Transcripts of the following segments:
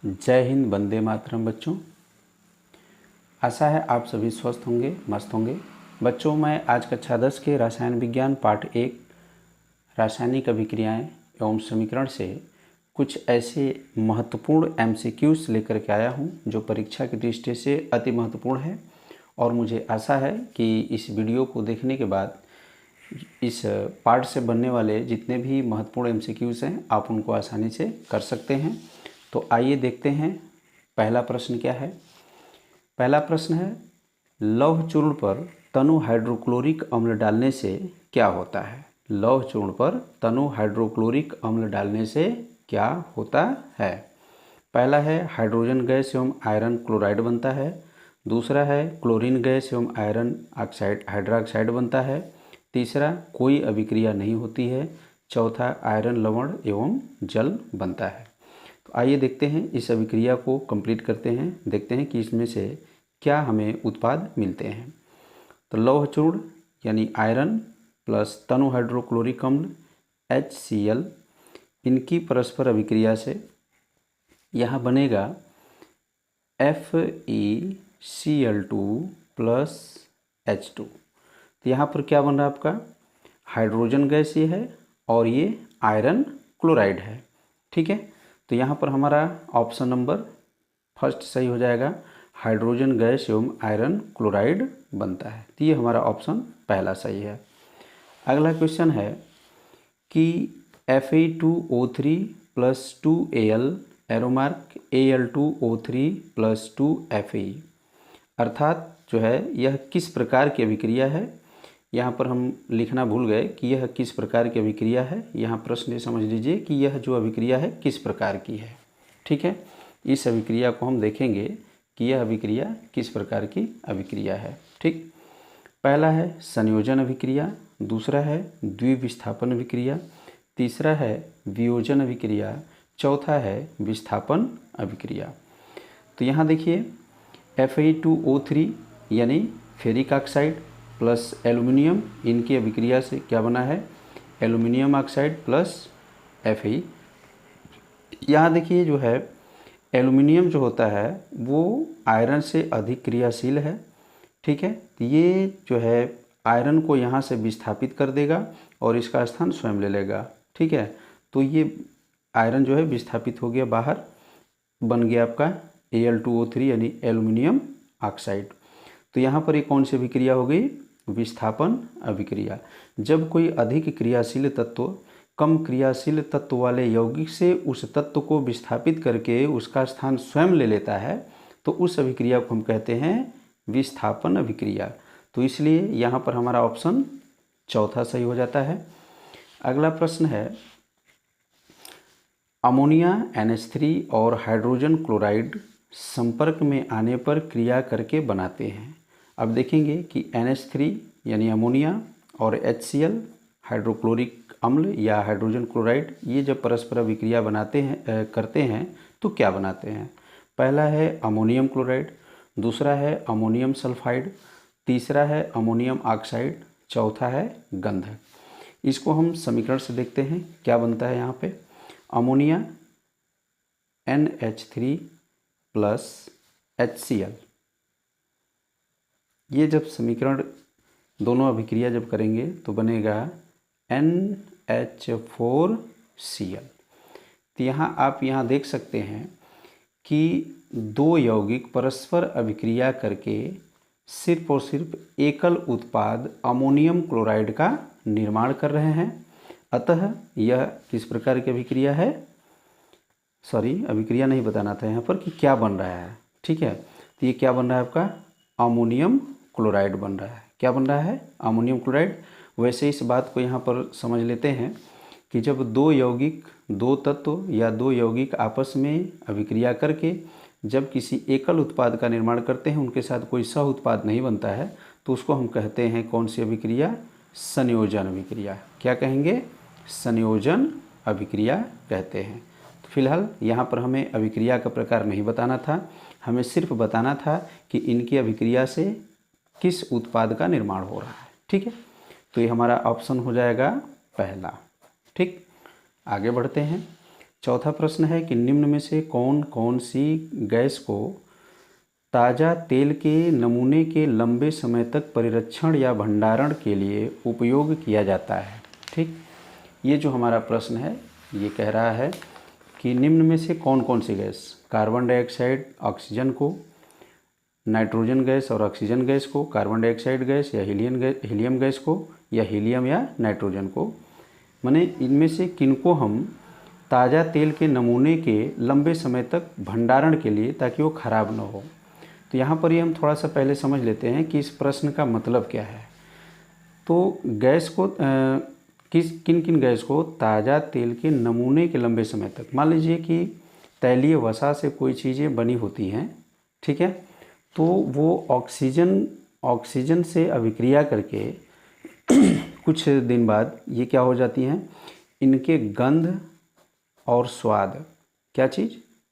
जय हिंद, वंदे मातरम। बच्चों, आशा है आप सभी स्वस्थ होंगे, मस्त होंगे। बच्चों, मैं आज कक्षा 10 के रसायन विज्ञान पाठ 1 रासायनिक अभिक्रियाएं एवं समीकरण से कुछ ऐसे महत्वपूर्ण एमसीक्यूज लेकर के आया हूं जो परीक्षा की दृष्टि से अति महत्वपूर्ण है। और मुझे आशा है कि इस वीडियो को देखने के बाद इस पाठ से बनने वाले जितने भी महत्वपूर्ण एमसीक्यूज हैं आप उनको आसानी से कर सकते हैं। तो आइए देखते हैं पहला प्रश्न क्या है। पहला प्रश्न है, लौह चूर्ण पर तनु हाइड्रोक्लोरिक अम्ल डालने से क्या होता है। लौह चूर्ण पर तनु हाइड्रोक्लोरिक अम्ल डालने से क्या होता है। पहला है हाइड्रोजन गैस एवं आयरन क्लोराइड बनता है। दूसरा है क्लोरीन गैस एवं आयरन ऑक्साइड हाइड्रोक्साइड बनता है। तीसरा कोई अभिक्रिया नहीं होती है। चौथा आयरन लवण एवं जल बनता है। तो आइए देखते हैं, इस अभिक्रिया को कंप्लीट करते हैं, देखते हैं कि इसमें से क्या हमें उत्पाद मिलते हैं। तो लौह चूर्ण यानी आयरन प्लस तनु हाइड्रोक्लोरिक अम्ल HCl, इनकी परस्पर अभिक्रिया से यहाँ बनेगा FeCl2 प्लस H2। तो यहाँ पर क्या बन रहा है आपका, हाइड्रोजन गैस ये है और ये आयरन क्लोराइड है। ठीक है, तो यहाँ पर हमारा ऑप्शन नंबर फर्स्ट सही हो जाएगा, हाइड्रोजन गैस एवं आयरन क्लोराइड बनता है। तो ये हमारा ऑप्शन पहला सही है। अगला क्वेश्चन है कि Fe2O3 plus 2Al एरोमार्क Al2O3 plus 2Fe, अर्थात जो है यह किस प्रकार की अभिक्रिया है। यहाँ पर हम लिखना भूल गए कि यह किस प्रकार की अभिक्रिया है। यहाँ प्रश्न समझ लीजिए कि यह जो अभिक्रिया है किस प्रकार की है। ठीक है, इस अभिक्रिया को हम देखेंगे कि यह अभिक्रिया किस प्रकार की अभिक्रिया है। ठीक, पहला है संयोजन अभिक्रिया, दूसरा है द्विविस्थापन अभिक्रिया, तीसरा है वियोजन अभिक्रिया, चौथा है विस्थापन अभिक्रिया। तो यहाँ देखिए Fe2O3 यानी फेरिक ऑक्साइड प्लस एल्युमिनियम, इनकी अभिक्रिया से क्या बना है, एल्युमिनियम ऑक्साइड प्लस Fe। यहाँ देखिए जो है एल्युमिनियम जो होता है वो आयरन से अधिक क्रियाशील है। ठीक है, तो ये जो है आयरन को यहाँ से विस्थापित कर देगा और इसका स्थान स्वयं ले लेगा। ठीक है, तो ये आयरन जो है विस्थापित हो गया बाहर, बन गया आपका Al2O3 यानी एल्युमिनियम ऑक्साइड। तो यहाँ पर एक कौन सी अभिक्रिया हो गई, विस्थापन अभिक्रिया। जब कोई अधिक क्रियाशील तत्व कम क्रियाशील तत्व वाले यौगिक से उस तत्व को विस्थापित करके उसका स्थान स्वयं ले लेता है तो उस अभिक्रिया को हम कहते हैं विस्थापन अभिक्रिया। तो इसलिए यहाँ पर हमारा ऑप्शन चौथा सही हो जाता है। अगला प्रश्न है, अमोनिया NH3 और हाइड्रोजन क्लोराइड संपर्क में आने पर क्रिया करके बनाते हैं। अब देखेंगे कि NH3 यानी अमोनिया और HCl हाइड्रोक्लोरिक अम्ल या हाइड्रोजन क्लोराइड, ये जब परस्पर अभिक्रिया बनाते हैं करते हैं तो क्या बनाते हैं। पहला है अमोनियम क्लोराइड, दूसरा है अमोनियम सल्फाइड, तीसरा है अमोनियम ऑक्साइड, चौथा है गंधक। इसको हम समीकरण से देखते हैं क्या बनता है। यहाँ पे अमोनिया NH3 प्लस HCl, ये जब समीकरण दोनों अभिक्रिया जब करेंगे तो बनेगा NH4Cl। तो यहाँ आप यहाँ देख सकते हैं कि दो यौगिक परस्पर अभिक्रिया करके सिर्फ और सिर्फ एकल उत्पाद अमोनियम क्लोराइड का निर्माण कर रहे हैं। अतः यह किस प्रकार की अभिक्रिया है, अभिक्रिया नहीं बताना था यहाँ पर कि क्या बन रहा है। ठीक है, तो ये क्या बन रहा है आपका, अमोनियम क्लोराइड बन रहा है। क्या बन रहा है, अमोनियम क्लोराइड। वैसे इस बात को यहाँ पर समझ लेते हैं कि जब दो यौगिक, दो तत्व या दो यौगिक आपस में अभिक्रिया करके जब किसी एकल उत्पाद का निर्माण करते हैं, उनके साथ कोई सह उत्पाद नहीं बनता है, तो उसको हम कहते हैं कौन सी अभिक्रिया, संयोजन अभिक्रिया। क्या कहेंगे, संयोजन अभिक्रिया कहते हैं। तो फिलहाल यहाँ पर हमें अभिक्रिया का प्रकार नहीं बताना था, हमें सिर्फ बताना था कि इनकी अभिक्रिया से किस उत्पाद का निर्माण हो रहा है। ठीक है, तो ये हमारा ऑप्शन हो जाएगा पहला। ठीक, आगे बढ़ते हैं। चौथा प्रश्न है कि निम्न में से कौन कौन सी गैस को ताज़ा तेल के नमूने के लंबे समय तक परिरक्षण या भंडारण के लिए उपयोग किया जाता है। ठीक, ये जो हमारा प्रश्न है ये कह रहा है कि निम्न में से कौन कौन सी गैस, कार्बन डाइऑक्साइड ऑक्सीजन को, नाइट्रोजन गैस और ऑक्सीजन गैस को, कार्बन डाइऑक्साइड गैस या हीलियम गैस को, या हीलियम या नाइट्रोजन को, माने इनमें से किनको हम ताज़ा तेल के नमूने के लंबे समय तक भंडारण के लिए, ताकि वो ख़राब ना हो। तो यहाँ पर ये हम थोड़ा सा पहले समझ लेते हैं कि इस प्रश्न का मतलब क्या है। तो गैस को किन किन गैस को ताज़ा तेल के नमूने के लंबे समय तक, मान लीजिए कि तैलीय वसा से कोई चीज़ें बनी होती हैं, ठीक है, तो वो ऑक्सीजन से अभिक्रिया करके कुछ दिन बाद ये क्या हो जाती हैं, इनके गंध और स्वाद, क्या चीज़,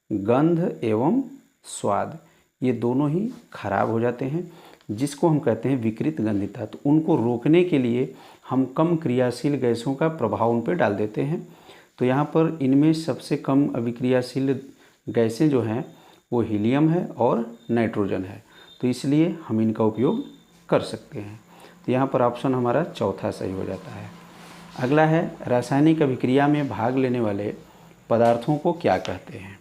गंध एवं स्वाद, ये दोनों ही खराब हो जाते हैं, जिसको हम कहते हैं विकृत गंधिता। तो उनको रोकने के लिए हम कम क्रियाशील गैसों का प्रभाव उन पर डाल देते हैं। तो यहाँ पर इनमें सबसे कम अभिक्रियाशील गैसें जो हैं वो हीलियम है और नाइट्रोजन है, तो इसलिए हम इनका उपयोग कर सकते हैं। तो यहाँ पर ऑप्शन हमारा चौथा सही हो जाता है। अगला है, रासायनिक अभिक्रिया में भाग लेने वाले पदार्थों को क्या कहते हैं।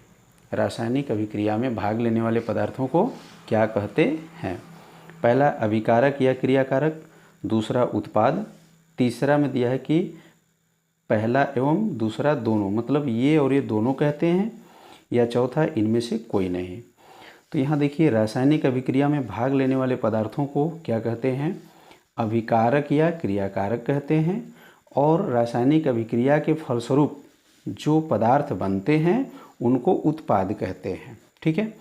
रासायनिक अभिक्रिया में भाग लेने वाले पदार्थों को क्या कहते हैं। पहला अभिकारक या क्रियाकारक, दूसरा उत्पाद, तीसरा में दिया है कि पहला एवं दूसरा दोनों, मतलब ये और ये दोनों कहते हैं, या चौथा इनमें से कोई नहीं। तो यहाँ देखिए, रासायनिक अभिक्रिया में भाग लेने वाले पदार्थों को क्या कहते हैं, अभिकारक या क्रियाकारक कहते हैं, और रासायनिक अभिक्रिया के फलस्वरूप जो पदार्थ बनते हैं उनको उत्पाद कहते हैं। ठीक है,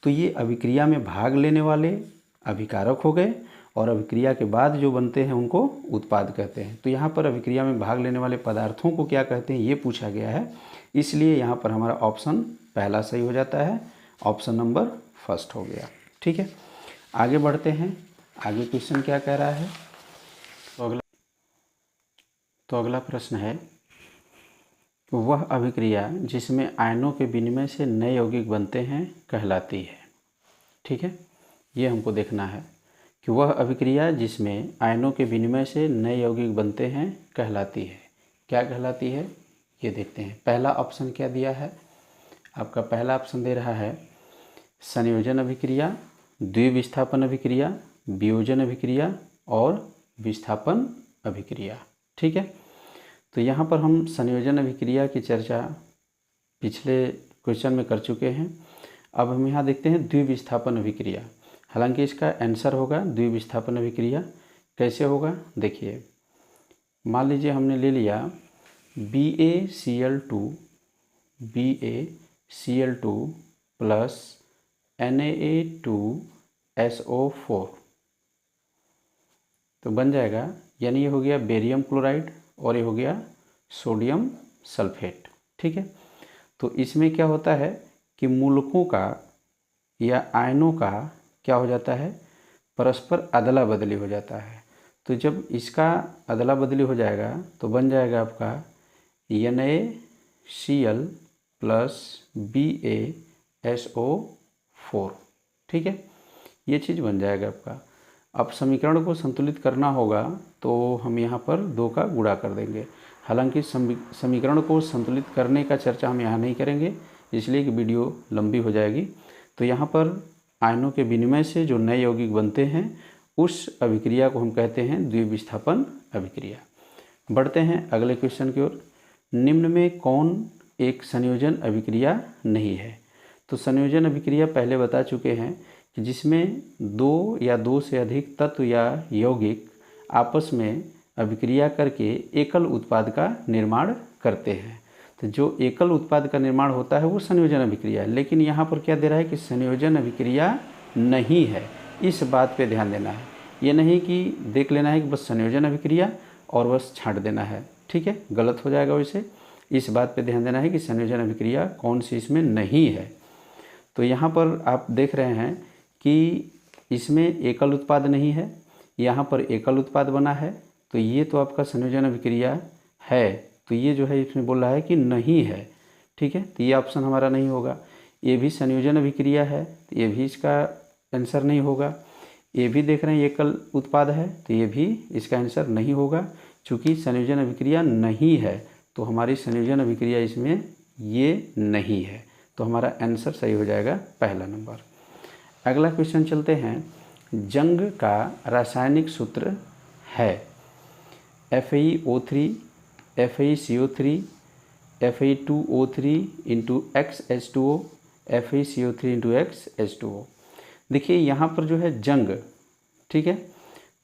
तो ये अभिक्रिया में भाग लेने वाले अभिकारक हो गए, और अभिक्रिया के बाद जो बनते हैं उनको उत्पाद कहते हैं। तो यहाँ पर अभिक्रिया में भाग लेने वाले पदार्थों को क्या कहते हैं ये पूछा गया है, इसलिए यहाँ पर हमारा ऑप्शन पहला सही हो जाता है, ऑप्शन नंबर फर्स्ट हो गया। ठीक है, आगे बढ़ते हैं। आगे क्वेश्चन क्या कह रहा है, तो अगला प्रश्न है, वह अभिक्रिया जिसमें आयनों के विनिमय से नए यौगिक बनते हैं कहलाती है। ठीक है, ये हमको देखना है कि वह अभिक्रिया जिसमें आयनों के विनिमय से नए यौगिक बनते हैं कहलाती है। क्या कहलाती है ये देखते हैं। पहला ऑप्शन क्या दिया है, आपका पहला ऑप्शन दे रहा है संयोजन अभिक्रिया, द्विविस्थापन अभिक्रिया, वियोजन अभिक्रिया और विस्थापन अभिक्रिया। ठीक है, तो यहाँ पर हम संयोजन अभिक्रिया की चर्चा पिछले क्वेश्चन में कर चुके हैं। अब हम यहाँ देखते हैं द्विविस्थापन अभिक्रिया। हालांकि इसका आंसर होगा द्विविस्थापन अभिक्रिया। कैसे होगा देखिए, मान लीजिए हमने ले लिया BaCl2 प्लस Na2SO4, तो बन जाएगा, यानी ये हो गया बेरियम क्लोराइड और ये हो गया सोडियम सल्फेट। ठीक है, तो इसमें क्या होता है कि मूलकों का या आयनों का क्या हो जाता है, परस्पर अदला बदली हो जाता है। तो जब इसका अदला बदली हो जाएगा तो बन जाएगा आपका NaCl प्लस BaSO4। ठीक है, ये चीज़ बन जाएगा आपका। अब समीकरण को संतुलित करना होगा तो हम यहाँ पर 2 का गुणा कर देंगे। हालांकि समीकरण को संतुलित करने का चर्चा हम यहाँ नहीं करेंगे, इसलिए कि वीडियो लंबी हो जाएगी। तो यहाँ पर आयनों के विनिमय से जो नए यौगिक बनते हैं उस अभिक्रिया को हम कहते हैं द्विविस्थापन अभिक्रिया। बढ़ते हैं अगले क्वेश्चन की ओर। निम्न में कौन एक संयोजन अभिक्रिया नहीं है। तो संयोजन अभिक्रिया पहले बता चुके हैं कि जिसमें 2 या 2 से अधिक तत्व या यौगिक आपस में अभिक्रिया करके एकल उत्पाद का निर्माण करते हैं। तो जो एकल उत्पाद का निर्माण होता है वो संयोजन अभिक्रिया है। लेकिन यहाँ पर क्या दे रहा है कि संयोजन अभिक्रिया नहीं है, इस बात पे ध्यान देना है। ये नहीं कि देख लेना है कि बस संयोजन अभिक्रिया और बस छांट देना है, ठीक है, गलत हो जाएगा वैसे। इस बात पे ध्यान देना है कि संयोजन अभिक्रिया कौन सी इसमें नहीं है। तो यहाँ पर आप देख रहे हैं कि इसमें एकल उत्पाद नहीं है, यहाँ पर एकल उत्पाद बना है, तो ये तो आपका संयोजन अभिक्रिया है। तो ये जो है इसमें बोल रहा है कि नहीं है, ठीक है, तो ये ऑप्शन हमारा नहीं होगा। ये भी संयोजन अभिक्रिया है, तो ये भी इसका आंसर नहीं होगा। ये भी देख रहे हैं एकल उत्पाद है, तो ये भी इसका आंसर नहीं होगा। चूँकि संयोजन अभिक्रिया नहीं है तो हमारी संयोजन अभिक्रिया इसमें ये नहीं है, तो हमारा आंसर सही हो जाएगा पहला नंबर। अगला क्वेश्चन चलते हैं। जंग का रासायनिक सूत्र है FeO3, FeCO3, Fe2O3 into XH2O, FeCO3 into XH2O। देखिए यहाँ पर जो है जंग, ठीक है,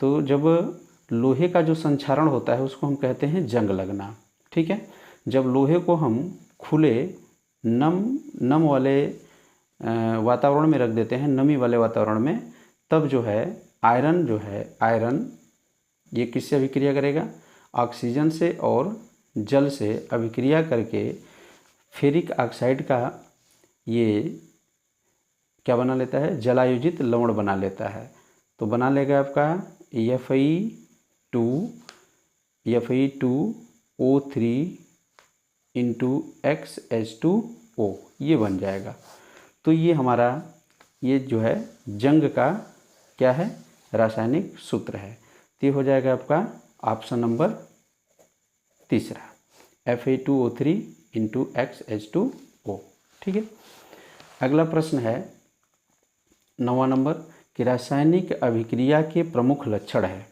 तो जब लोहे का जो संक्षारण होता है उसको हम कहते हैं जंग लगना, ठीक है। जब लोहे को हम खुले नम वाले वातावरण में रख देते हैं, नमी वाले वातावरण में, तब जो है आयरन ये किससे अभिक्रिया करेगा? ऑक्सीजन से और जल से अभिक्रिया करके फेरिक ऑक्साइड का ये क्या बना लेता है? जलायोजित लवण बना लेता है। तो बना लेगा आपका Fe2O3 इंटू XH2O, ये बन जाएगा। तो ये हमारा ये जो है जंग का क्या है? रासायनिक सूत्र है। तो ये हो जाएगा आपका ऑप्शन नंबर तीसरा, Fe2O3 इंटू XH2O, ठीक है। अगला प्रश्न है 9वां नंबर कि रासायनिक अभिक्रिया के प्रमुख लक्षण है।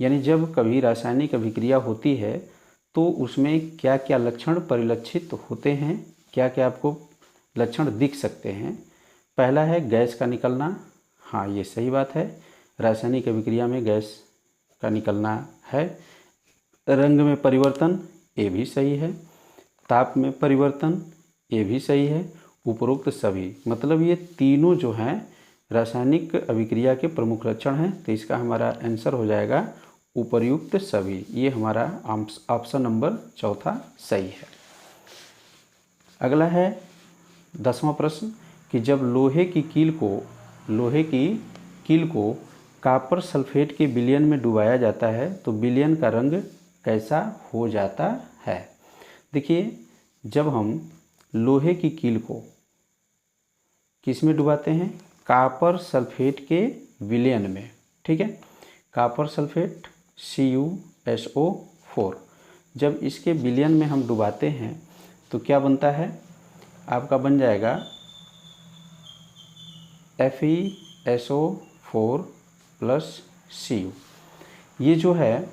यानी जब कभी रासायनिक अभिक्रिया होती है तो उसमें क्या क्या लक्षण परिलक्षित होते हैं, क्या क्या आपको लक्षण दिख सकते हैं। पहला है गैस का निकलना। हाँ, ये सही बात है, रासायनिक अभिक्रिया में गैस का निकलना है। रंग में परिवर्तन, ये भी सही है। ताप में परिवर्तन, ये भी सही है। उपरोक्त सभी, मतलब ये तीनों जो हैं रासायनिक अभिक्रिया के प्रमुख लक्षण हैं। तो इसका हमारा आंसर हो जाएगा उपर्युक्त सभी। ये हमारा ऑप्शन नंबर चौथा सही है। अगला है 10वां प्रश्न कि जब लोहे की कील को कॉपर सल्फेट के विलयन में डुबाया जाता है तो विलयन का रंग कैसा हो जाता है। देखिए, जब हम लोहे की कील को किस में डुबाते हैं? कॉपर सल्फेट के विलयन में, ठीक है। कॉपर सल्फेट CuSO4, जब इसके विलयन में हम डुबाते हैं तो क्या बनता है? आपका बन जाएगा FeSO4 प्लस Cu। ये जो है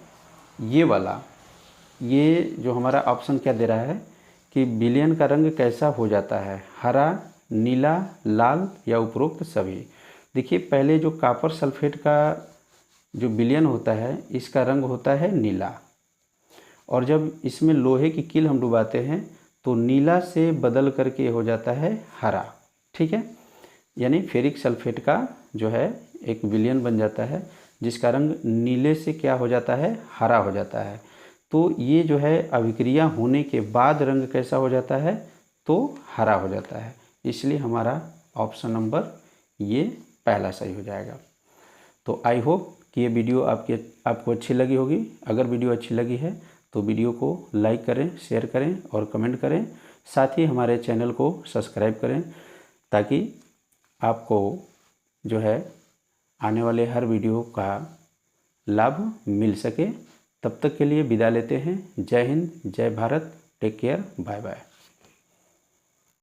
ये वाला, ये जो हमारा ऑप्शन क्या दे रहा है कि विलयन का रंग कैसा हो जाता है? हरा, नीला, लाल या उपरोक्त सभी। देखिए, पहले जो कॉपर सल्फेट का जो विलयन होता है इसका रंग होता है नीला, और जब इसमें लोहे की कील हम डुबाते हैं तो नीला से बदल करके हो जाता है हरा, ठीक है। यानी फेरिक सल्फेट का जो है एक विलयन बन जाता है जिसका रंग नीले से क्या हो जाता है? हरा हो जाता है। तो ये जो है अभिक्रिया होने के बाद रंग कैसा हो जाता है? तो हरा हो जाता है। इसलिए हमारा ऑप्शन नंबर ये पहला सही हो जाएगा। तो आई होप कि ये वीडियो आपको अच्छी लगी होगी। अगर वीडियो अच्छी लगी है तो वीडियो को लाइक करें, शेयर करें और कमेंट करें। साथ ही हमारे चैनल को सब्सक्राइब करें ताकि आपको जो है आने वाले हर वीडियो का लाभ मिल सके। तब तक के लिए विदा लेते हैं। जय हिंद, जय Bharat, take care, bye bye.